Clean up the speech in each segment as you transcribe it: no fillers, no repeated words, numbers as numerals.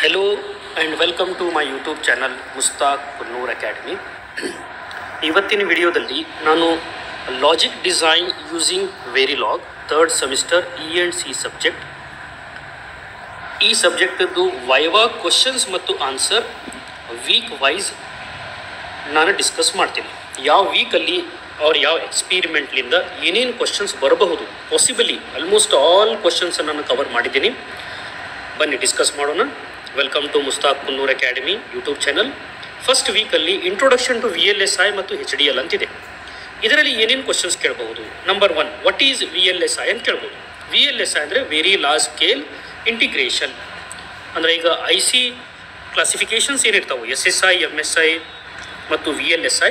Hello and welcome to my YouTube channel Mushtaq Kunnur Academy. ಇವತ್ತಿನ ವಿಡಿಯೋದಲ್ಲಿ ನಾನು logic design using Verilog third semester E&C subject, ಈ ಸಬ್ಜೆಕ್ಟದ್ದು viva questions ಮತ್ತು ಆನ್ಸರ್ ವೀಕ್ ವೈಸ್ ನಾನು ಡಿಸ್ಕಸ್ ಮಾಡ್ತೀನಿ. ಯಾವ ವೀಕಲ್ಲಿ ಅವ್ರು ಯಾವ ಎಕ್ಸ್ಪೀರಿಮೆಂಟ್ಲಿಂದ ಏನೇನು ಕ್ವಶನ್ಸ್ ಬರಬಹುದು, ಪಾಸಿಬಲಿ ಆಲ್ಮೋಸ್ಟ್ ಆಲ್ ಕ್ವಶನ್ಸನ್ನು ನಾನು ಕವರ್ ಮಾಡಿದ್ದೀನಿ. ಬನ್ನಿ ಡಿಸ್ಕಸ್ ಮಾಡೋಣ. Welcome to Mustaq Kunnur academy YouTube channel. First weekly introduction to VLSI ಮತ್ತು HDL ಅಂತಿದೆ. ಇದರಲ್ಲಿ ಏನೇನು ಕ್ವಶನ್ಸ್ ಕೇಳಬಹುದು? ನಂಬರ್ 1, ವಾಟ್ ಈಸ್ VLSI ಅಂತ ಕೇಳ್ಬೋದು. VLSI ಅಂದರೆ ವೆರಿ ಲಾರ್ಜ್ ಸ್ಕೇಲ್ ಇಂಟಿಗ್ರೇಷನ್. ಅಂದರೆ ಈಗ IC ಕ್ಲಾಸಿಫಿಕೇಷನ್ಸ್ ಏನಿರ್ತಾವೆ, SSI, MSI ಮತ್ತು VLSI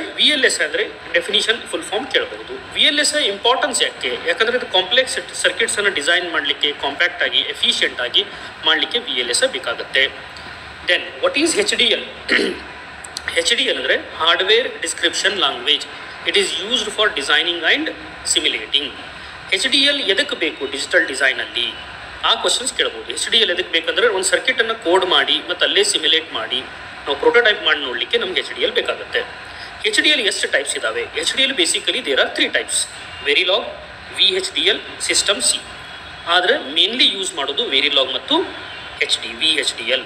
ಅಂದರೆ ಡೆಫಿನಿಷನ್ ಫುಲ್ ಫಾರ್ಮ್ ಕೇಳಬಹುದು. VLSI ಇಂಪಾರ್ಟೆನ್ಸ್ ಯಾಕಂದರೆ ಇದು ಕಾಂಪ್ಲೆಕ್ಸ್ ಸರ್ಕ್ಯೂಟ್ಸನ್ನು ಡಿಸೈನ್ ಮಾಡಲಿಕ್ಕೆ, ಕಾಂಪ್ಯಾಕ್ಟ್ ಆಗಿ ಎಫಿಷಿಯೆಂಟ್ ಆಗಿ ಮಾಡಲಿಕ್ಕೆ VLSI ಬೇಕಾಗುತ್ತೆ. Then what is HDL? HDL ಅಂದರೆ hardware description language. It is used for designing and simulating. HDL ಎದಕ್ಕೆ ಬೇಕು ಡಿಜಿಟಲ್ ಡಿಸೈನಲ್ಲಿ? ಆ ಕ್ವಶನ್ಸ್ ಕೇಳ್ಬೋದು. HDL ಎದಕ್ಕೆ ಬೇಕಂದರೆ ಒಂದು ಸರ್ಕ್ಯೂಟನ್ನು ಕೋಡ್ ಮಾಡಿ ಮತ್ತು ಅಲ್ಲೇ ಸಿಮ್ಯುಲೇಟ್ ಮಾಡಿ ನಾವು ಪ್ರೋಟೋಟೈಪ್ ಮಾಡಿ ನೋಡಲಿಕ್ಕೆ ನಮ್ಗೆ HDL ಬೇಕಾಗುತ್ತೆ. HDL ಎಷ್ಟು ಟೈಪ್ಸ್ ಇದ್ದಾವೆ? HDL basically there are 3 types: Verilog, VHDL, system C. ಆದರೆ ಮೇನ್ಲಿ ಯೂಸ್ ಮಾಡೋದು ವೆರಿಲಾಗ್ ಮತ್ತು VHDL.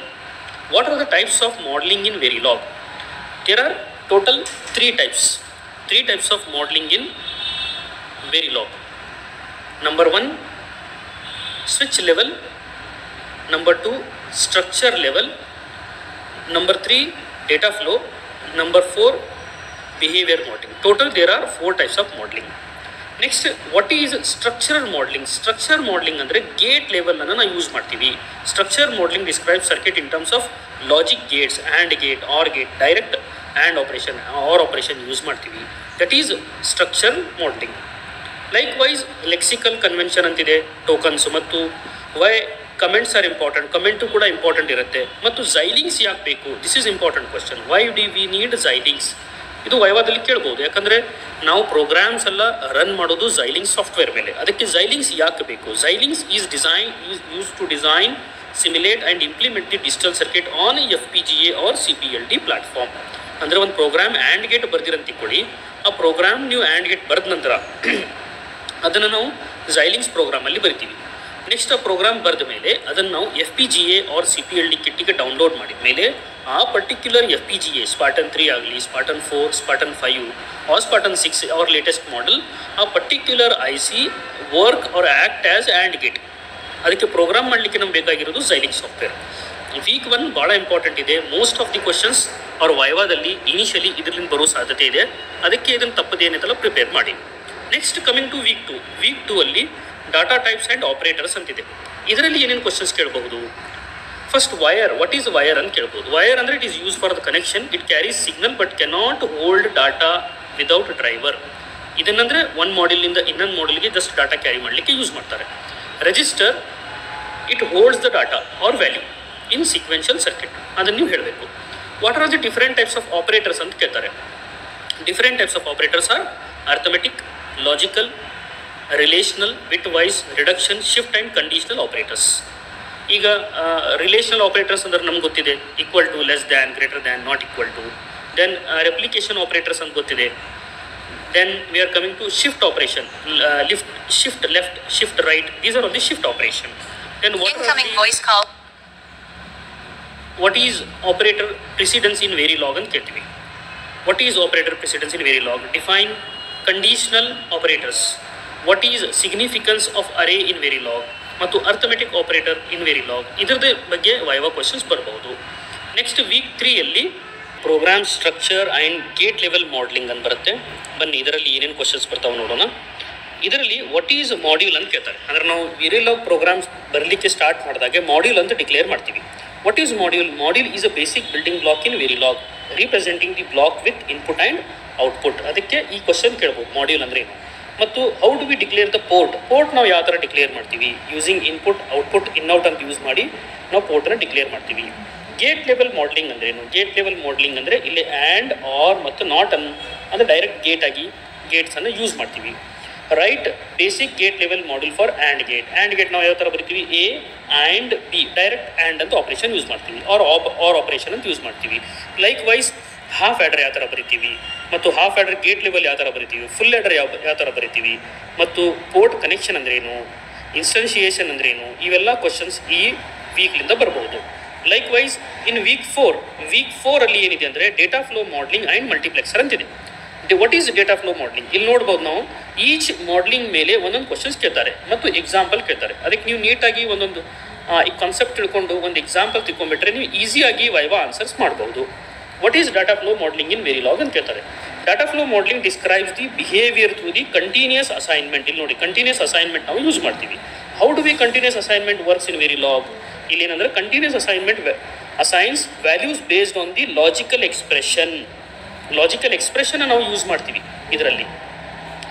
What are the types of modeling in Verilog? There are total 3 types of modeling in Verilog. Number 1, switch level. Number 2, structure level. Number 3, data flow. Number 4, behavior modeling. Total there are 4 types of modeling. Next, what is structural modeling? Structure modeling ಅಂದರೆ gate ಲೆವೆಲನ್ನು ನಾವು use ಮಾಡ್ತೀವಿ. Structure modeling describes circuit in terms of logic gates, AND gate, OR gate, direct AND operation, OR operation use ಮಾಡ್ತೀವಿ. That is structure modeling. Likewise, lexical convention ಅಂತಿದೆ, tokens ಮತ್ತು why comments are important. Comment ಕೂಡ important ಇರುತ್ತೆ. ಮತ್ತು Xilinx ಯಾಕೆ ಬೇಕು? This is important question. Why do we need Xilinx? ಇದು ವೈವಾದಲ್ಲಿ ಕೇಳ್ಬೋದು. ಯಾಕಂದರೆ ನಾವು ಪ್ರೋಗ್ರಾಮ್ಸ್ ಎಲ್ಲ ರನ್ ಮಾಡೋದು ಝೈಲಿಂಗ್ಸ್ ಸಾಫ್ಟ್ವೇರ್ ಮೇಲೆ. ಅದಕ್ಕೆ ಝೈಲಿಂಗ್ಸ್ ಯಾಕೆ ಬೇಕು? Xilinx is use to design, simulate and implement the digital circuit on FPGA or CPLD platform. ಅಂದರೆ ಒಂದು ಪ್ರೋಗ್ರಾಮ್ ಆ್ಯಂಡ್ ಗೇಟ್ ಬರ್ದಿರಂತಿಕೊಳ್ಳಿ. ಆ ಪ್ರೋಗ್ರಾಮ್ ನೀವು ಆ್ಯಂಡ್ ಗೇಟ್ ಬರೆದ ನಂತರ ಅದನ್ನು ನಾವು ಝೈಲಿಂಗ್ಸ್ ಪ್ರೋಗ್ರಾಮಲ್ಲಿ ಬರಿತೀವಿ. ನೆಕ್ಸ್ಟ್ ಆ ಪ್ರೋಗ್ರಾಮ್ ಬರೆದ ಮೇಲೆ ಅದನ್ನು ನಾವು FPGA ಆರ್ CPLD ಕಿಟ್ಟಿಗೆ ಡೌನ್ಲೋಡ್ ಮಾಡಿದ ಮೇಲೆ ಆ ಪರ್ಟಿಕ್ಯುಲರ್ FPGA ಸ್ಪಾರ್ಟನ್ 3 ಆಗಲಿ, Spartan 4, Spartan 5 or Spartan 6 or latest model, ಆ particular IC work or act as and gate. ಅದಕ್ಕೆ ಪ್ರೋಗ್ರಾಮ್ ಮಾಡಲಿಕ್ಕೆ ನಮ್ಗೆ ಬೇಕಾಗಿರೋದು ಝೈಲಿಂಗ್ ಸಾಫ್ಟ್ವೇರ್. ವೀಕ್ 1 ಭಾಳ ಇಂಪಾರ್ಟೆಂಟ್ ಇದೆ. ಮೋಸ್ಟ್ ಆಫ್ ದಿ ಕ್ವಶನ್ಸ್ ಅವ್ರ ವೈವಾದಲ್ಲಿ ಇನಿಷಿಯಲಿ ಇದರಿಂದ ಬರೋ ಸಾಧ್ಯತೆ ಇದೆ. ಅದಕ್ಕೆ ಇದನ್ನು ತಪ್ಪದೇನಿದೆಲ್ಲ ಪ್ರಿಪೇರ್ ಮಾಡಿ. Next coming to week 2. Week 2 ಅಲ್ಲಿ ಡಾಟಾ ಟೈಪ್ಸ್ ಆ್ಯಂಡ್ ಆಪರೇಟರ್ಸ್ ಅಂತಿದೆ. ಇದರಲ್ಲಿ ಏನೇನು ಕ್ವಶನ್ಸ್ ಕೇಳಬಹುದು? First, wire. What is wire ಅಂತ ಕೇಳ್ಬೋದು. ವೈರ್ ಅಂದರೆ it is use for the connection. It carries signal but cannot hold data without driver. ಇದನ್ನಂದರೆ ಒಂದು ಮಾಡೆಲಿಂದ ಇನ್ನೊಂದು ಮಾಡೆಲ್ಗೆ ಜಸ್ಟ್ ಡಾಟಾ ಕ್ಯಾರಿ ಮಾಡಲಿಕ್ಕೆ ಯೂಸ್ ಮಾಡ್ತಾರೆ. Register, it holds the data or value in sequential circuit. ಅದನ್ನು ನೀವು ಹೇಳಬೇಕು. What are the different types of operators ಅಂತ ಕೇಳ್ತಾರೆ. Different types of operators are arithmetic, logical, relational, bit wise, reduction, shift and conditional operators. ಈಗ relational operators ಅಂದ್ರೆ ನಮ್ಗೆ ಗೊತ್ತಿದೆ, equal to, less than, greater than, not equal to. Then replication operators ಅಂತ ಗೊತ್ತಿದೆ. Then we are coming to shift operation, shift left, shift right. These are all the shift operation. Then what is operator precedence in Verilog ಅಂತ ಕೇಳ್ತೀವಿ. What is operator precedence in Verilog? Define conditional operators. What is significance of array in Verilog ಮತ್ತು arithmetic operator in Verilog. ಇದರದೇ ಬಗ್ಗೆ viva questions ಬರಬಹುದು. Next week 3ಯಲ್ಲಿ program structure and gate level modeling ಅಂತ ಬರುತ್ತೆ. ಬನ್ನಿ ಇದರಲ್ಲಿ ಏನೇನು ಕ್ವಶನ್ಸ್ ಬರ್ತಾವೆ ನೋಡೋಣ. ಇದರಲ್ಲಿ ವಾಟ್ ಈಸ್ ಮಾಡ್ಯೂಲ್ ಅಂತ ಕೇಳ್ತಾರೆ. ಅಂದರೆ ನಾವು ವೆರಿಲಾಗ್ ಪ್ರೋಗ್ರಾಮ್ಸ್ ಬರಲಿಕ್ಕೆ ಸ್ಟಾರ್ಟ್ ಮಾಡಿದಾಗ ಮಾಡ್ಯೂಲ್ ಅಂತ ಡಿಕ್ಲೇರ್ ಮಾಡ್ತೀವಿ. What is module? Module is a basic building block in Verilog, representing the block with input and output. ಅದಕ್ಕೆ ಈ ಕ್ವಶನ್ ಕೇಳ್ಬೋದು, ಮಾಡ್ಯೂಲ್ ಅಂದರೆ ಏನು. ಮತ್ತು how do we declare the port? Port ನಾವು ಯಾವ ಥರ ಡಿಕ್ಲೇರ್ ಮಾಡ್ತೀವಿ? ಯೂಸಿಂಗ್ ಇನ್ಪುಟ್, ಔಟ್ಪುಟ್, ಇನ್ಔಟ್ ಅಂತ ಯೂಸ್ ಮಾಡಿ ನಾವು ಪೋರ್ಟನ್ನು ಡಿಕ್ಲೇರ್ ಮಾಡ್ತೀವಿ. ಗೇಟ್ ಲೆವೆಲ್ ಮಾಡಲಿಂಗ್ ಅಂದರೆ ಏನು? ಗೇಟ್ ಲೆವೆಲ್ ಮಾಡಲಿಂಗ್ ಅಂದರೆ ಇಲ್ಲಿ ಆ್ಯಂಡ್, ಆರ್ ಮತ್ತು ನಾಟ್ ಅಂದರೆ ಡೈರೆಕ್ಟ್ ಗೇಟ್ ಆಗಿ ಗೇಟ್ಸನ್ನು ಯೂಸ್ ಮಾಡ್ತೀವಿ. Write basic gate level module for and gate. And gate ನಾವು ಯಾವ ಥರ ಬರಿತೀವಿ, A and B direct and ಅಂತ ಆಪ್ರೇಷನ್ ಯೂಸ್ ಮಾಡ್ತೀವಿ, ಆರ್ ಆಪ್ರೇಷನ್ ಅಂತ ಯೂಸ್ ಮಾಡ್ತೀವಿ. ಲೈಕ್ ವೈಸ್ ಹಾಫ್ ಆ್ಯಡರ್ ಯಾವ ಥರ ಬರಿತೀವಿ, ಮತ್ತು ಹಾಫ್ ಆ್ಯಡರ್ ಗೇಟ್ ಲೆವೆಲ್ ಯಾವ ಥರ ಬರಿತೀವಿ, ಫುಲ್ ಆ್ಯಡರ್ ಯಾವ ಥರ ಬರಿತೀವಿ, ಮತ್ತು ಪೋರ್ಟ್ ಕನೆಕ್ಷನ್ ಅಂದ್ರೇನು, ಇನ್ಸ್ಟನ್ಷಿಯೇಷನ್ ಅಂದ್ರೇನು, ಇವೆಲ್ಲ ಕ್ವಶನ್ಸ್ ಈ ವೀಕ್ಲಿಂದ ಬರ್ಬೋದು. ಲೈಕ್ ವೈಸ್ ಇನ್ ವೀಕ್ ಫೋರಲ್ಲಿ ಏನಿದೆ ಅಂದರೆ data flow modelling and multiplexer ಅಂತಿದೆ. What is data flow modelling? ಇಲ್ಲಿ ನೋಡ್ಬೋದು ನಾವು ಈಚ್ ಮಾಡಲಿಂಗ್ ಮೇಲೆ ಒಂದೊಂದು ಕ್ವಶನ್ಸ್ ಕೇಳ್ತಾರೆ ಮತ್ತು ಎಕ್ಸಾಂಪಲ್ ಕೇಳ್ತಾರೆ. ಅದಕ್ಕೆ ನೀವು ನೀಟಾಗಿ ಒಂದೊಂದು ಈ ಕಾನ್ಸೆಪ್ಟ್ ತಿಳ್ಕೊಂಡು ಒಂದು ಎಕ್ಸಾಂಪಲ್ ತಿಳ್ಕೊಂಡ್ಬಿಟ್ರೆ ನೀವು ಈಸಿಯಾಗಿ ವೈವಾ ಆನ್ಸರ್ಸ್ ಮಾಡ್ಬೋದು. What is data flow modelling in Verilog ಅಂತ ಕೇಳ್ತಾರೆ. Data flow modelling describes the behaviour through the continuous assignment. ಇಲ್ಲಿ ನೋಡಿ ಕಂಟಿನ್ಯೂಸ್ ಅಸೈನ್ಮೆಂಟ್ ನಾವು ಯೂಸ್ ಮಾಡ್ತೀವಿ. How do we continuous assignment works in Verilog? ಇಲ್ಲಿ ಏನಂದರೆ continuous assignment assigns values based on the logical expression ನಾವು use ಮಾಡ್ತೀವಿ ಇದರಲ್ಲಿ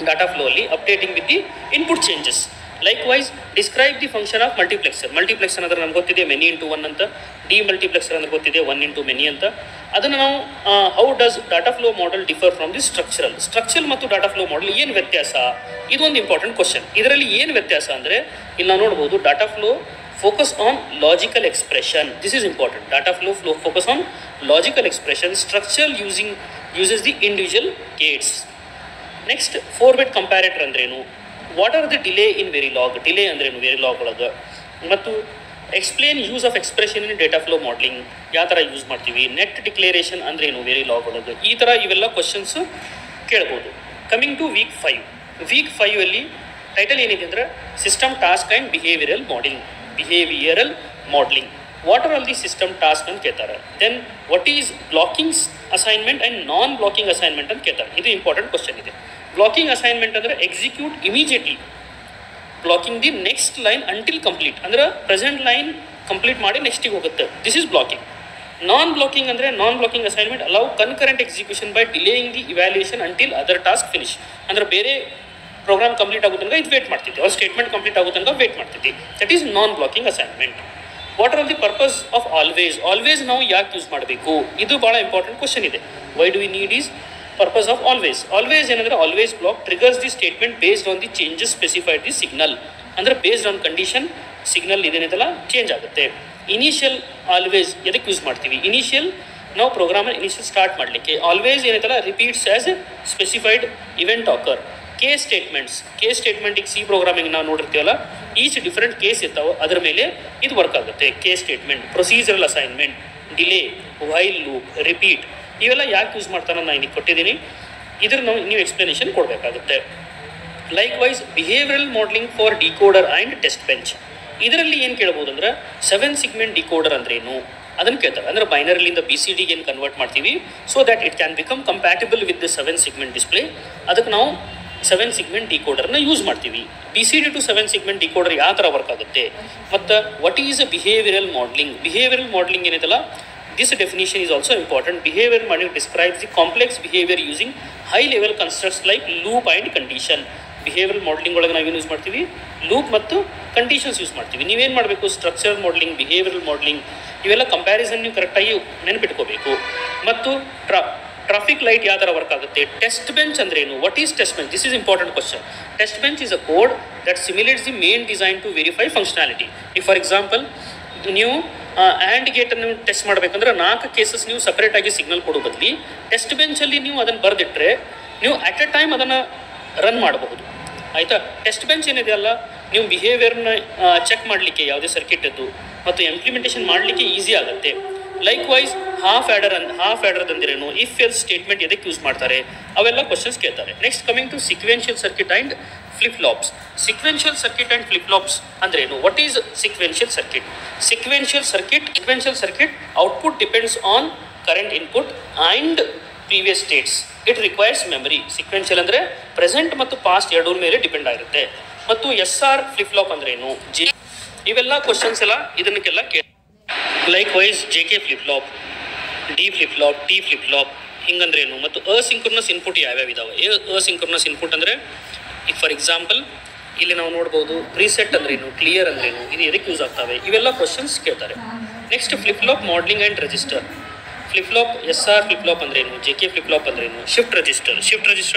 data flow ಅಲ್ಲಿ, updating with the input changes. Likewise describe the function of multiplexer ಅಂದರೆ ನಮ್ಗೆ ಗೊತ್ತಿದೆ many into one ಅಂತ, ಡಿ ಮಲ್ಟಿಪ್ಲೆಕ್ಸರ್ ಅಂದ್ರೆ ಗೊತ್ತಿದೆ ಒನ್ ಇಂಟು ಮೆನಿ ಅಂತ. ಅದನ್ನು ನಾವು how does data flow model differ from the structural ಮತ್ತು ಡಾಟಾ ಫ್ಲೋ ಮಾಡೆಲ್ ಏನು ವ್ಯತ್ಯಾಸ? ಇದು ಒಂದು ಇಂಪಾರ್ಟೆಂಟ್ ಕ್ವಶನ್. ಇದರಲ್ಲಿ ಏನು ವ್ಯತ್ಯಾಸ ಅಂದರೆ ಇಲ್ಲಿ ನಾವು ನೋಡ್ಬೋದು data flow focus on logical expression. This is important. Data flow focus on logical expression. Structural uses the individual gates. Next, 4-bit comparator ಅಂದ್ರೇನು, what are the delay in verilog? Delay ಅಂದ್ರೇನು verilog ಒಳಗೆ, ಮತ್ತು explain use of expression in data flow modelling ಯಾವ ಥರ use ಮಾಡ್ತೀವಿ, net declaration ಅಂದ್ರೇನು verilog ಒಳಗೆ, ಈ ಥರ ಇವೆಲ್ಲ ಕ್ವಶನ್ಸ್ ಕೇಳ್ಬೋದು. ಕಮಿಂಗ್ ಟು ವೀಕ್ 5 ಅಲ್ಲಿ ಟೈಟಲ್ ಏನಿದೆ ಅಂದರೆ system task and behavioural modelling. What are all the system task ಅಂತ ಕೇಳ್ತಾರೆ. Then what is blocking assignment and non blocking assignment ಅಂತ ಕೇಳ್ತಾರೆ. ಇದು ಇಂಪಾರ್ಟೆಂಟ್ ಕ್ವಶನ್ ಇದೆ. ಬ್ಲಾಕಿಂಗ್ ಅಸೈನ್ಮೆಂಟ್ ಅಂದರೆ execute immediately, blocking the next line until complete ಅಂದ್ರೆ present line complete ಮಾಡಿ ನೆಕ್ಸ್ಟಿಗೆ ಹೋಗುತ್ತೆ. This is blocking. Non blocking ಅಂದರೆ non blocking assignment allow concurrent execution by delaying the evaluation until other task finish. ಅಂದ್ರೆ ಬೇರೆ program complete ಆಗೋ ತನಕ ಇದು ವೇಟ್ ಮಾಡ್ತಿದ್ದೆ, ಅವ್ರ ಸ್ಟೇಟ್ಮೆಂಟ್ ಕಂಪ್ಲೀಟ್ ಆಗೋ ತನಕ ವೇಟ್ ಮಾಡ್ತಿದ್ದೆ. That is non blocking assignment. What are the purpose of always ನಾವು ಯಾಕೆ ಯೂಸ್ ಮಾಡಬೇಕು? ಇದು ಭಾಳ ಇಂಪಾರ್ಟೆಂಟ್ ಕ್ವಶನ್ ಇದೆ. Why do we need is purpose of always ಏನಂದರೆ always block triggers the statement based on the changes specified the signal. ಅಂದರೆ based on condition signal ಇದೇನಿದೆಲ್ಲ change ಆಗುತ್ತೆ. ಇನಿಷಿಯಲ್ ಆಲ್ವೇಸ್ ಎದಕ್ಕೆ ಯೂಸ್ ಮಾಡ್ತೀವಿ? ಇನಿಷಿಯಲ್ ನಾವು ಪ್ರೋಗ್ರಾಮಲ್ಲಿ initial start ಮಾಡಲಿಕ್ಕೆ. Always ಏನೈತಲ್ಲ repeats as specified event ಆಕರ್. Case ಸ್ಟೇಟ್ಮೆಂಟಿಗೆ C programming ನಾವು ನೋಡಿರ್ತೀವಲ್ಲ, ಈಚ್ ಡಿಫ್ರೆಂಟ್ ಕೇಸ್ ಇರ್ತಾವೆ, ಅದರ ಮೇಲೆ ಇದು ವರ್ಕ್ ಆಗುತ್ತೆ. Case statement, procedural assignment, delay, while loop, repeat, ಇವೆಲ್ಲ ಯಾಕೆ ಯೂಸ್ ಮಾಡ್ತಾನೆ ನಾನು ಇದಕ್ಕೆ ಕೊಟ್ಟಿದ್ದೀನಿ. ಇದ್ರ ನೀವು ಎಕ್ಸ್ಪ್ಲನೇಷನ್ ಕೊಡಬೇಕಾಗುತ್ತೆ. Likewise behavioural modelling for decoder and test bench. ಇದರಲ್ಲಿ ಏನು ಕೇಳ್ಬೋದು ಅಂದ್ರೆ 7 ಸಿಗ್ಮೆಂಟ್ ಡಿಕೋಡರ್ ಅಂದ್ರೇನು ಅದನ್ನು ಕೇಳ್ತಾರೆ. ಅಂದರೆ ಬೈನರಿಲಿಂದ BCDಗೆ ಏನು ಕನ್ವರ್ಟ್ ಮಾಡ್ತೀವಿ so that it can become compatible with the 7 segment display. ಅದಕ್ಕೆ ನಾವು 7 ಸಿಗ್ಮೆಂಟ್ ಡಿಕೋಡರ್ನ ಯೂಸ್ ಮಾಡ್ತೀವಿ. BCD ಟು 7 ಸಿಗ್ಮೆಂಟ್ ಡಿಕೋಡರ್ ಯಾವ ಥರ ವರ್ಕ್ ಆಗುತ್ತೆ, ಮತ್ತು what is a behavioural modelling ಏನಿದೆಲ್ಲ, this definition is also important. Behaviour modelling describes the complex behaviour using high level constructs like loop and condition. Behavioural modelling ಒಳಗೆ ನಾವೇನು use ಮಾಡ್ತೀವಿ? Loop ಮತ್ತು conditions use ಮಾಡ್ತೀವಿ. ನೀವೇನು ಮಾಡಬೇಕು? ಸ್ಟ್ರಕ್ಚರಲ್ ಮಾಡಲಿಂಗ್, ಬಿಹೇವಿಯರಲ್ ಮಾಡಲಿಂಗ್, ಇವೆಲ್ಲ comparison ನೀವು ಕರೆಕ್ಟಾಗಿ ನೆನಪಿಟ್ಕೋಬೇಕು. ಮತ್ತು ಟ್ರಾಫಿಕ್ ಲೈಟ್ ಯಾವ ಥರ ವರ್ಕ್ ಆಗುತ್ತೆ. ಟೆಸ್ಟ್ ಬೆಂಚ್ ಅಂದ್ರೇನು? What is test bench? This is important question. Test bench is a code that simulates the main design to verify functionality. For example ನೀವು and ಗೇಟನ್ನು ಟೆಸ್ಟ್ ಮಾಡಬೇಕಂದ್ರೆ 4 ಕೇಸಸ್ ನೀವು ಸಪ್ರೇಟಾಗಿ signal ಕೊಡೋ ಬದಲಿ ಟೆಸ್ಟ್ ಬೆಂಚಲ್ಲಿ ನೀವು ಅದನ್ನು ಬರೆದಿಟ್ಟರೆ ನೀವು ಅಟ್ ಎ ಟೈಮ್ ಅದನ್ನು ರನ್ ಮಾಡಬಹುದು. ಆಯಿತಾ? ಟೆಸ್ಟ್ ಬೆಂಚ್ ಏನಿದೆಯಲ್ಲ, ನೀವು ಬಿಹೇವಿಯರ್ನ ಚೆಕ್ ಮಾಡಲಿಕ್ಕೆ ಯಾವುದೇ ಸರ್ಕಿಟದ್ದು ಮತ್ತು ಇಂಪ್ಲಿಮೆಂಟೇಷನ್ ಮಾಡಲಿಕ್ಕೆ ಈಸಿ ಆಗುತ್ತೆ. ಲೈಕ್ ವೈಸ್ ಹಾಫ್ ಆ್ಯಡರ್ ಅಂದ್ರೇನು, ಇಫ್ ಎಲ್ಸ್ ಸ್ಟೇಟ್ಮೆಂಟ್ ಎದಕ್ಕೆ ಯೂಸ್ ಮಾಡ್ತಾರೆ, ಅವೆಲ್ಲ ಕ್ವಶನ್ಸ್ ಕೇಳ್ತಾರೆ. Next coming to sequential circuit and flip flops. Sequential circuit and flip flops ಅಂದ್ರೇನು? What is sequential circuit output depends on current input and previous states. It requires memory. Sequential ಅಂದರೆ present ಮತ್ತು past ಎರಡರ ಮೇಲೆ depend ಆಗಿರುತ್ತೆ. ಮತ್ತು SR flip flop ಅಂದ್ರೇನು, ಇವೆಲ್ಲ questions ಎಲ್ಲ ಇದನ್ನೆಲ್ಲ likewise JK flip flop, D flip flop, T flip flop ಹಿಂಗಂದ್ರೇನು, ಮತ್ತು ಅಸಿಂಕ್ರೋನಸ್ ಇನ್ಪುಟ್ ಯಾವ್ಯಾವ ಇದಾವೆ. ಅಸಿಂಕ್ರೋನಸ್ ಇನ್ಪುಟ್ ಅಂದರೆ ಈಗ ಫಾರ್ ಎಕ್ಸಾಂಪಲ್ ಇಲ್ಲಿ ನಾವು ನೋಡ್ಬೋದು ಪ್ರೀಸೆಟ್ ಅಂದ್ರೇನು, ಕ್ಲಿಯರ್ ಅಂದ್ರೇನು, ಇದು ಎದಕ್ಕೆ ಯೂಸ್ ಆಗ್ತವೆ, ಇವೆಲ್ಲ ಕ್ವಶನ್ಸ್ ಕೇಳ್ತಾರೆ. Next flip flop modelling and register. Flip flop S R flip flop ಅಂದ್ರೆ ಏನು, ಜೆ ಕೆ ಫ್ಲಿಪ್ ಫ್ಲಾಪ್ ಅಂದ್ರೆ ಏನು, ಶಿಫ್ಟ್ ರಿಜಿಸ್ಟರ್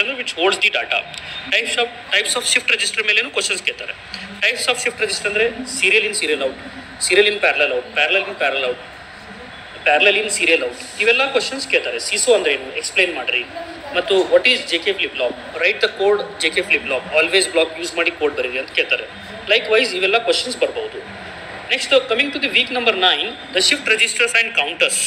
ಅಂದ್ರೆ which holds the data. Types of shift register ಮೇಲೆ ಕ್ವಶನ್ಸ್ ಕೇಳ್ತಾರೆ. ಟೈಪ್ಸ್ ಆಫ್ ಶಿಫ್ಟ್ ರಿಜಿಸ್ಟರ್ ಅಂದ್ರೆ serial in serial out, serial in parallel out, parallel in parallel out, parallel in serial out, ಇವೆಲ್ಲ questions ಕೇಳ್ತಾರೆ. SISO ಅಂದ್ರೆ ಏನು explain ಮಾಡ್ರಿ. ಮತ್ತು what is J K flip flop, write the code J K flip flop, always block use ಮಾಡಿ code ಬರೀರಿ ಅಂತ ಕೇಳ್ತಾರೆ. ಲೈಕ್ ವೈಸ್ ಇವೆಲ್ಲ ಕ್ವಶನ್ಸ್ ಬರ್ಬೋದು. Next coming to the week number 9, the shift registers and counters.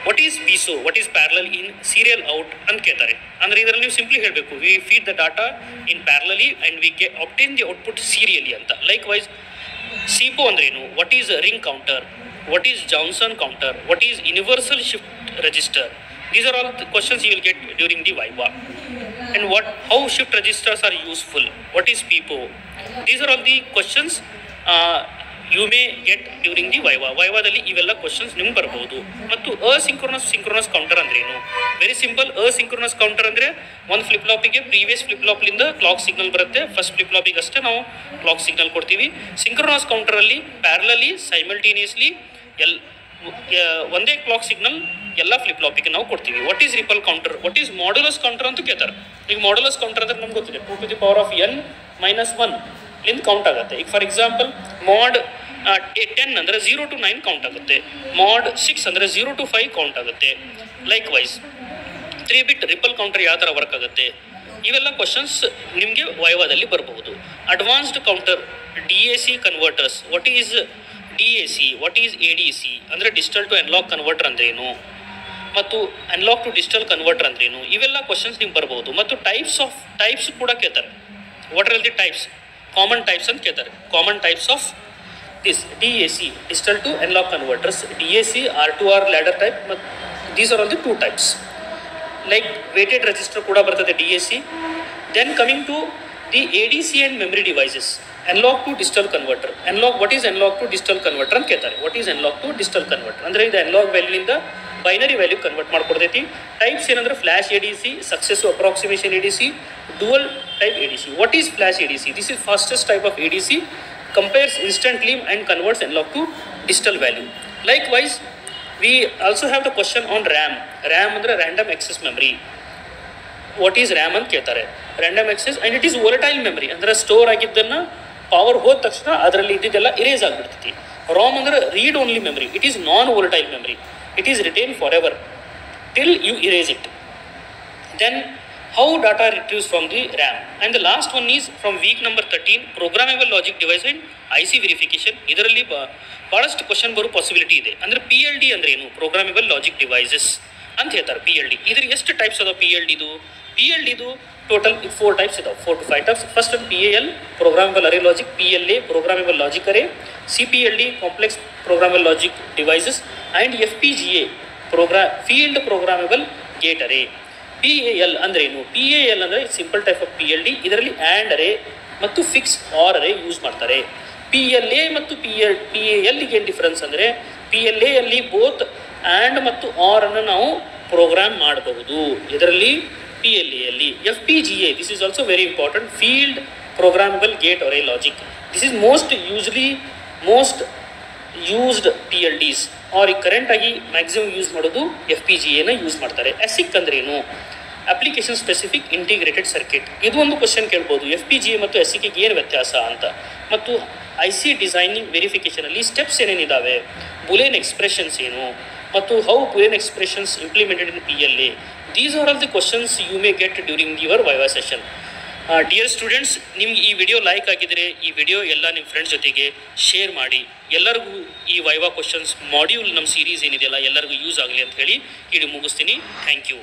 What is PISO, what is parallel in serial out ಅಂತ ಕೇಳ್ತಾರೆ. ಅಂದರೆ ಇದರಲ್ಲಿ ನೀವು ಸಿಂಪ್ಲಿ ಹೇಳಬೇಕು, we feed the data in parallelly and we obtain the output serially ಅಂತ. Likewise SIPO ಅಂದ್ರೆ ಏನು, what is ring counter, what is Johnson counter, what is universal shift register. These are all the questions you will get during the viva. And how shift registers are useful, what is PIPO. These are all the questions you may get during the vivaದಲ್ಲಿ ಇವೆಲ್ಲ questions ನಿಮ್ಗೆ ಬರ್ಬೋದು. ಮತ್ತು synchronous counter ಅಂದ್ರೆ ಏನು, very simple. Synchronous counter ಅಂದ್ರೆ ಒಂದು flip ಫ್ಲಾಪಿಗೆ previous flip ಫ್ಲಾಪ್ಲಿಂದ ಕ್ಲಾಕ್ ಸಿಗ್ನಲ್ ಬರುತ್ತೆ. ಫಸ್ಟ್ ಫ್ಲಿಪ್ ಫ್ಲಾಪಿಗೆ ಅಷ್ಟೇ ನಾವು ಕ್ಲಾಕ್ ಸಿಗ್ನಲ್ ಕೊಡ್ತೀವಿ. ಸಿಂಕ್ರೋನಸ್ ಕೌಂಟರಲ್ಲಿ ಪ್ಯಾರಲಲಿ ಸೈಮಲ್ಟೇನಿಯಸ್ಲಿ ಒಂದೇ ಕ್ಲಾಕ್ ಸಿಗ್ನಲ್ ಎಲ್ಲ ಫ್ಲಿಪ್ ಫ್ಲಾಪಿಗೆ ನಾವು ಕೊಡ್ತೀವಿ. What is ripple counter, what is modulus counter ಅಂತ ಕೇಳ್ತಾರೆ. ಈಗ ಮಾಡ್ಯುಲಸ್ ಕೌಂಟರ್ ಅಂದ್ರೆ ನಮ್ಗೆ ಗೊತ್ತಿದೆ, 2 to the power of n - 1 ಲಿಂದ ಕೌಂಟ್ ಆಗುತ್ತೆ. ಈಗ ಫಾರ್ ಎಕ್ಸಾಂಪಲ್ ಮಾಡ್ 10 ಅಂದರೆ 0 to 9 ಕೌಂಟ್ ಆಗುತ್ತೆ. ಮಾಡ್ 6 ಅಂದರೆ 0 to 5 ಕೌಂಟ್ ಆಗುತ್ತೆ. ಲೈಕ್ ವೈಸ್ 3 ಬಿಟ್ ರಿಪಲ್ ಕೌಂಟರ್ ಯಾವ ಥರ ವರ್ಕ್ ಆಗುತ್ತೆ, ಇವೆಲ್ಲ ಕ್ವಶನ್ಸ್ ನಿಮಗೆ ವೈವಾದಲ್ಲಿ ಬರಬಹುದು. Advanced counter, D A C converters, what is D A C, what is A D C ಅಂದರೆ ಡಿಜಿಟಲ್ ಟು ಅನಲಾಗ್ ಕನ್ವರ್ಟರ್ ಅಂದ್ರೇನು, ಮತ್ತು ಅನಲಾಗ್ ಟು ಡಿಜಿಟಲ್ ಕನ್ವರ್ಟರ್ ಅಂದ್ರೇನು, ಇವೆಲ್ಲ ಕ್ವಶನ್ಸ್ ನಿಮ್ಗೆ ಬರ್ಬೋದು. ಮತ್ತು ಟೈಪ್ಸ್ ಕೂಡ ಕೇಳ್ತಾರೆ. What are the types, common types ಅಂತ ಕೇಳ್ತಾರೆ. Common types of this D A C, digital to analog converters, D A C, R2R ladder type, ಮತ್ತು these are all the 2 types. Like weighted register ಕೂಡ ಬರ್ತದೆ D A C. Then coming to the A D C and memory devices, analog to digital converter. What is analog to digital converter ಅಂತ ಕೇಳ್ತಾರೆ. What is analog to digital converter ಅಂದರೆ ಇದು analog ವ್ಯಾಲ್ಯೂನಿಂದ binary value convert ಮಾಡ್ಕೊಡ್ತೈತಿ. Types ಏನಂದ್ರೆ flash A D C, successive approximation A D C, dual type A D C. What is flash A D C, this is fastest type of A D C, compares instantly and converts analog to digital value. Likewise we also have the question on RAM. RAM ಅಂದರೆ random access memory. What is RAM ಅಂತ ಕೇಳ್ತಾರೆ. Random access and it is volatile memory, ಅಂದರೆ store ಆಗಿದ್ದನ್ನು power ಹೋದ ತಕ್ಷಣ ಅದರಲ್ಲಿ ಇದ್ದಿದ್ದೆಲ್ಲ erase ಆಗಿಬಿಡ್ತೈತಿ. ರಾಮ್ ಅಂದರೆ read only memory, it is non volatile memory, it is retain for ever till you erase it. Then how data retrieves from the RAM. And the last one is from week number 13, programmable logic device and IC verification. ಇದರಲ್ಲಿ ಭಾಳಷ್ಟು question ಬರೋ possibility ಇದೆ. ಅಂದರೆ PLD ಅಂದ್ರೆ ಏನು, programmable logic devices ಅಂತ ಹೇಳ್ತಾರೆ. PLD ಇದ್ರ ಎಷ್ಟು ಟೈಪ್ಸ್ ಅದಾವೆ? PLD ಟೋಟಲ್ 4 ಟೈಪ್ಸ್ ಇದಾವೆ, 4 to 5 ಟೈಪ್ಸ್. ಫಸ್ಟ್ ಒಂದು PAL programmable array logic, PLA programmable logic array, CPLD complex programmable logic devices, and FPGA field programmable gate array. PAL ಅಂದ್ರೆ ಏನು? PAL ಅಂದರೆ ಸಿಂಪಲ್ ಟೈಪ್ ಆಫ್ PLD. ಇದರಲ್ಲಿ and ಅರೇ ಮತ್ತು fix R ಅರೇ use ಮಾಡ್ತಾರೆ. PLA ಮತ್ತು PAL ಗೆ ಏನು difference ಅಂದರೆ, PLA ಅಲ್ಲಿ ಬೋತ್ ಆ್ಯಂಡ್ ಮತ್ತು ಆರ್ ಅನ್ನು ನಾವು ಪ್ರೋಗ್ರಾಮ್ ಮಾಡಬಹುದು. ಇದರಲ್ಲಿ PLA ಅಲ್ಲಿ FPGA, this is also very important, field programmable gate array logic. This is most used PLDs. ಅವ್ರು ಈಗ ಕರೆಂಟಾಗಿ ಮ್ಯಾಕ್ಸಿಮಮ್ ಯೂಸ್ ಮಾಡೋದು FPGAನ ಯೂಸ್ ಮಾಡ್ತಾರೆ. ASIC ಅಂದ್ರೆ ಏನು? Application specific integrated circuit. ಇದು ಒಂದು ಕ್ವಶನ್ ಕೇಳ್ಬೋದು, FPGA ಮತ್ತು ASICಗೆ ಏನು ವ್ಯತ್ಯಾಸ ಅಂತ. ಮತ್ತು IC ಡಿಸೈನಿಂಗ್ ವೆರಿಫಿಕೇಷನಲ್ಲಿ ಸ್ಟೆಪ್ಸ್ ಏನೇನಿದ್ದಾವೆ, ಬುಲಿಯನ್ ಎಕ್ಸ್ಪ್ರೆಷನ್ಸ್ ಏನು, ಮತ್ತು how Boolean expressions implemented in PLA. These are all the questions you may get during your viva session. Dear students, ನಿಮ್ಗೆ ಈ ವಿಡಿಯೋ ಲೈಕ್ ಆಗಿದ್ರೆ ಈ ವಿಡಿಯೋ ಎಲ್ಲ ನಿಮ್ಮ ಫ್ರೆಂಡ್ಸ್ ಜೊತೆಗೆ ಶೇರ್ ಮಾಡಿ. ಎಲ್ಲರಿಗೂ ಈ ವೈವಾ ಕ್ವಶನ್ಸ್ ಮಾಡ್ಯೂಲ್ ನಮ್ಮ ಸೀರೀಸ್ ಏನಿದೆಯಲ್ಲ ಎಲ್ಲರಿಗೂ ಯೂಸ್ ಆಗಲಿ ಅಂತ ಹೇಳಿ ಮುಗಿಸ್ತೀನಿ. Thank you.